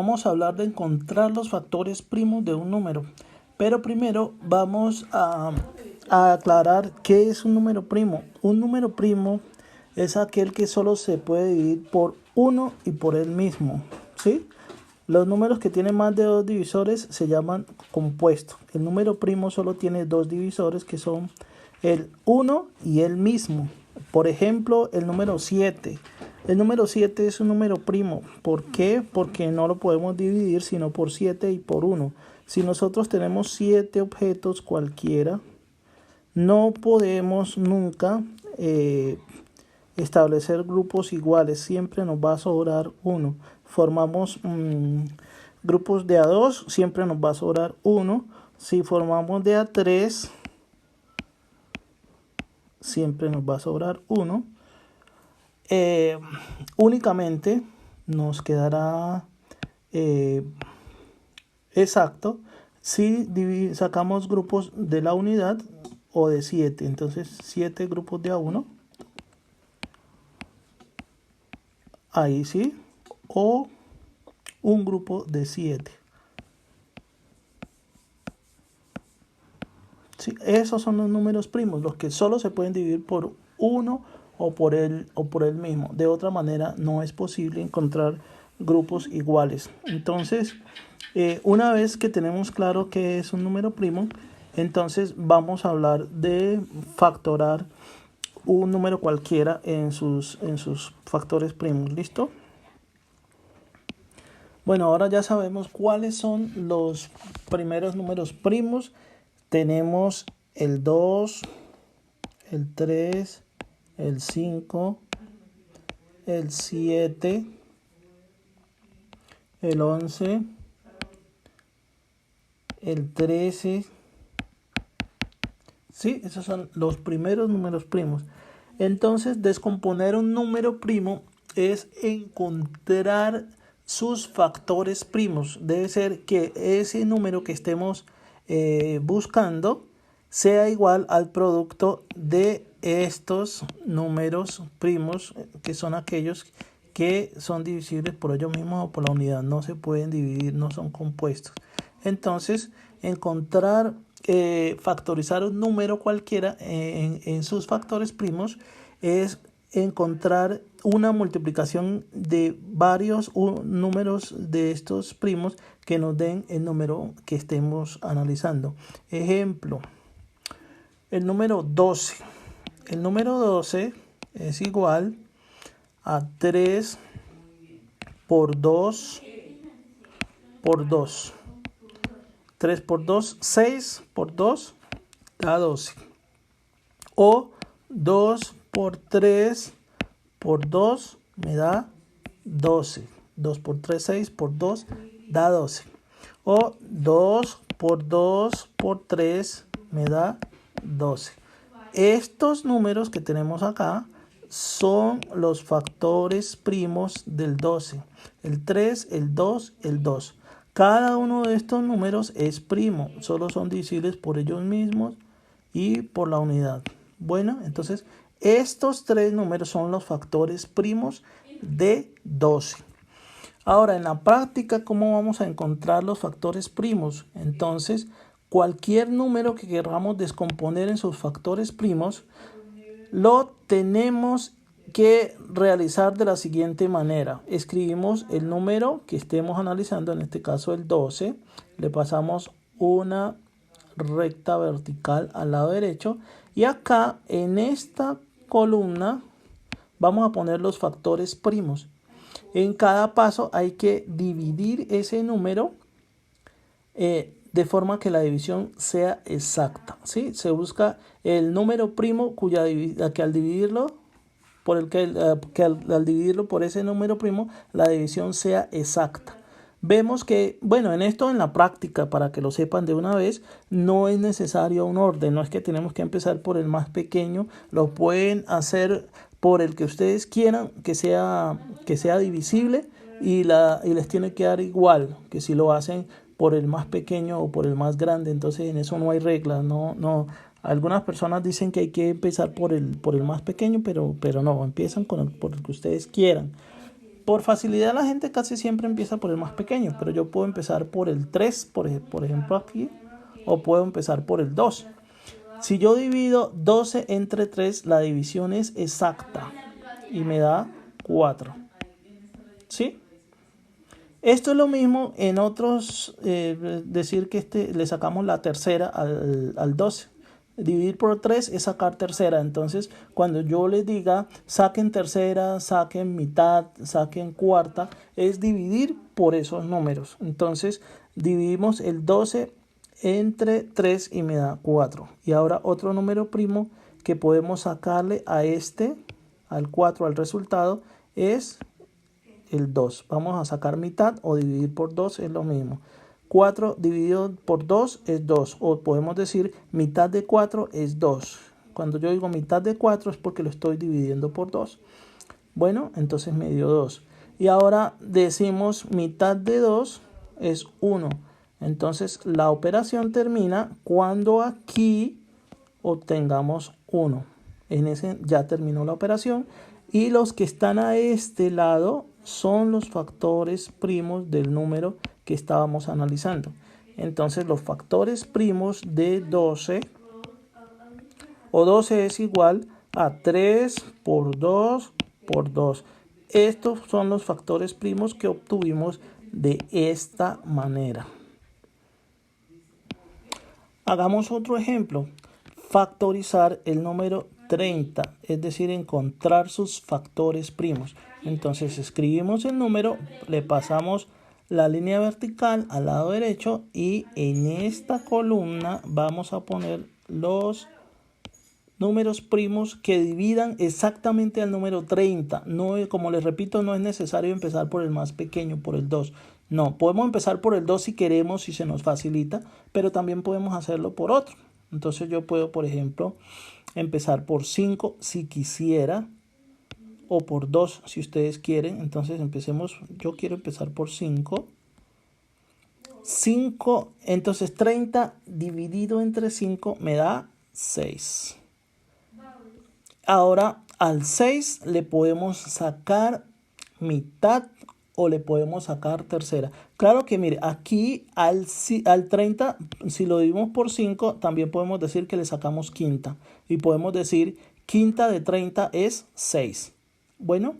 vamos a hablar de encontrar los factores primos de un número. Pero primero vamos a aclarar qué es un número primo. Un número primo es aquel que solo se puede dividir por uno y por él mismo, ¿sí? Los números que tienen más de dos divisores se llaman compuestos. El número primo solo tiene dos divisores que son el 1 y el mismo. Por ejemplo, el número 7. El número 7 es un número primo. ¿Por qué? Porque no lo podemos dividir sino por 7 y por 1. Si nosotros tenemos 7 objetos cualquiera, no podemos nunca establecer grupos iguales. Siempre nos va a sobrar uno. Formamos grupos de A2, siempre nos va a sobrar uno. Si formamos de A3, siempre nos va a sobrar uno. Únicamente nos quedará exacto si sacamos grupos de la unidad o de 7. Entonces 7 grupos de A1. Ahí sí. O un grupo de 7. Sí, esos son los números primos, los que solo se pueden dividir por uno o por él mismo. De otra manera no es posible encontrar grupos iguales. Entonces, una vez que tenemos claro qué es un número primo, entonces vamos a hablar de factorar un número cualquiera en sus factores primos. ¿Listo? Bueno, ahora ya sabemos cuáles son los primeros números primos. Tenemos el 2, el 3, el 5, el 7, el 11, el 13. Sí, esos son los primeros números primos. Entonces, descomponer un número primo es encontrar sus factores primos. Debe ser que ese número que estemos buscando sea igual al producto de estos números primos, que son aquellos que son divisibles por ellos mismos o por la unidad. No se pueden dividir, no son compuestos. Entonces, encontrar, factorizar un número cualquiera en sus factores primos es encontrar una multiplicación de varios números de estos primos que nos den el número que estemos analizando. Ejemplo, el número 12. El número 12 es igual a 3 por 2 por 2. 3 por 2, 6 por 2 da 12. O 2 por 3 por 2 me da 12. 2 por 3, 6 por 2 da 12. O 2 por 2 por 3 me da 12. Estos números que tenemos acá son los factores primos del 12. El 3, el 2, el 2. Cada uno de estos números es primo. Solo son divisibles por ellos mismos y por la unidad. Bueno, entonces estos tres números son los factores primos de 12. Ahora, en la práctica, ¿cómo vamos a encontrar los factores primos? Entonces, cualquier número que queramos descomponer en sus factores primos, lo tenemos que realizar de la siguiente manera. Escribimos el número que estemos analizando, en este caso el 12, le pasamos una recta vertical al lado derecho y acá en esta columna vamos a poner los factores primos. En cada paso hay que dividir ese número de forma que la división sea exacta, ¿sí? Se busca el número primo que al dividirlo al dividirlo por ese número primo la división sea exacta. Vemos que, bueno, en la práctica, para que lo sepan de una vez, no es necesario un orden. No es que tenemos que empezar por el más pequeño. Lo pueden hacer por el que ustedes quieran que sea divisible y les tiene que dar igual que si lo hacen por el más pequeño o por el más grande. Entonces en eso no hay reglas. No. Algunas personas dicen que hay que empezar por el más pequeño, pero no, empiezan por el que ustedes quieran. Por facilidad la gente casi siempre empieza por el más pequeño, pero yo puedo empezar por el 3, por ejemplo aquí, o puedo empezar por el 2. Si yo divido 12 entre 3, la división es exacta y me da 4. ¿Sí? Esto es lo mismo en otros, decir que le sacamos la tercera al 12. Dividir por 3 es sacar tercera. Entonces, cuando yo les diga saquen tercera, saquen mitad, saquen cuarta, es dividir por esos números. Entonces, dividimos el 12 entre 3 y me da 4. Y ahora otro número primo que podemos sacarle a al 4, al resultado, es el 2. Vamos a sacar mitad o dividir por 2 es lo mismo. 4 dividido por 2 es 2. O podemos decir mitad de 4 es 2. Cuando yo digo mitad de 4 es porque lo estoy dividiendo por 2. Bueno, entonces me dio 2. Y ahora decimos mitad de 2 es 1. Entonces la operación termina cuando aquí obtengamos 1. En ese ya terminó la operación. Y los que están a este lado son los factores primos del número que estábamos analizando. Entonces los factores primos de 12, o 12 es igual a 3 por 2 por 2. Estos son los factores primos que obtuvimos de esta manera. Hagamos otro ejemplo. Factorizar el número 30, es decir, encontrar sus factores primos. Entonces escribimos el número, le pasamos la línea vertical al lado derecho y en esta columna vamos a poner los números primos que dividan exactamente al número 30. No, como les repito, no es necesario empezar por el más pequeño, por el 2. No, podemos empezar por el 2 si queremos, si se nos facilita, pero también podemos hacerlo por otro. Entonces yo puedo, por ejemplo, empezar por 5 si quisiera, o por 2 si ustedes quieren. Entonces empecemos, yo quiero empezar por 5. 5, entonces 30 dividido entre 5 me da 6. Ahora al 6 le podemos sacar mitad o le podemos sacar tercera. Claro que mire, aquí al 30, si lo dividimos por 5, también podemos decir que le sacamos quinta. Y podemos decir quinta de 30 es 6. Bueno,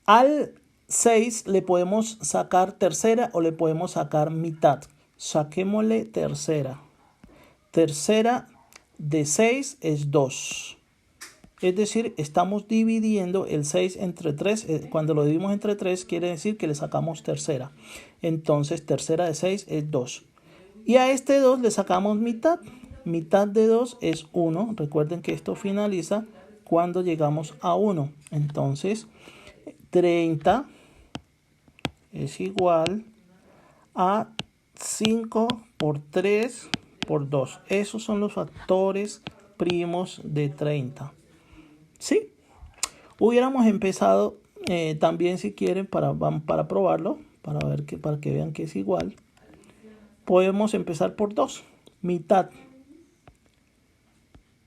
al 6 le podemos sacar tercera o le podemos sacar mitad. Saquémosle tercera. Tercera de 6 es 2. Es decir, estamos dividiendo el 6 entre 3. Cuando lo dividimos entre 3 quiere decir que le sacamos tercera. Entonces tercera de 6 es 2. Y a este 2 le sacamos mitad. Mitad de 2 es 1. Recuerden que esto finaliza cuando llegamos a 1. Entonces 30 es igual a 5 por 3 por 2. Esos son los factores primos de 30. ¿Sí? Hubiéramos empezado también, si quieren, para probarlo, para que vean que es igual. Podemos empezar por 2. Mitad.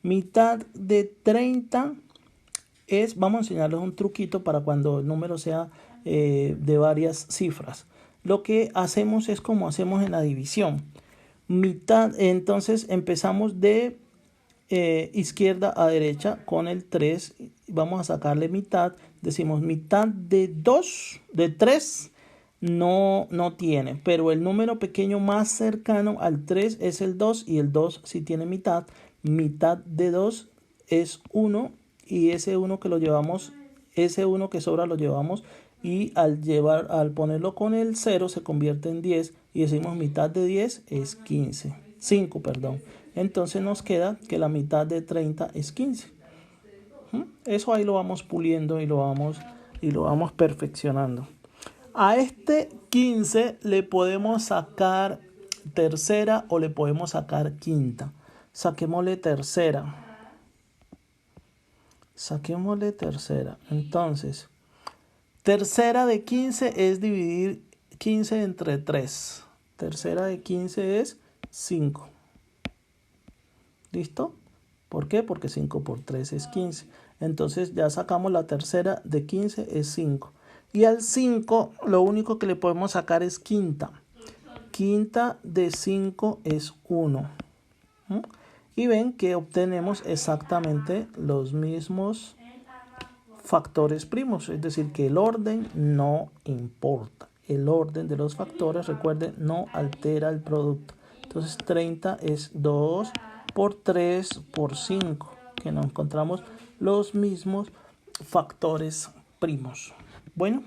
Mitad de 30 es, vamos a enseñarles un truquito para cuando el número sea de varias cifras. Lo que hacemos es como hacemos en la división. Mitad, entonces empezamos de izquierda a derecha con el 3. Vamos a sacarle mitad. Decimos mitad de 2, de 3 no tiene, pero el número pequeño más cercano al 3 es el 2 y el 2 sí tiene mitad. Mitad de 2 es 1 y ese 1 que lo llevamos, ese 1 que sobra lo llevamos y al ponerlo con el 0 se convierte en 10 y decimos mitad de 10 es 5, perdón. Entonces nos queda que la mitad de 30 es 15. Eso ahí lo vamos puliendo y lo vamos perfeccionando. A este 15 le podemos sacar tercera o le podemos sacar quinta. Saquémosle tercera. Entonces, tercera de 15 es dividir 15 entre 3. Tercera de 15 es 5. ¿Listo? ¿Por qué? Porque 5 por 3 es 15. Entonces ya sacamos la tercera de 15 es 5. Y al 5 lo único que le podemos sacar es quinta. Quinta de 5 es 1. Y ven que obtenemos exactamente los mismos factores primos, es decir, que el orden no importa. El orden de los factores, recuerden, no altera el producto. Entonces 30 es 2 por 3 por 5, que nos encontramos los mismos factores primos. Bueno,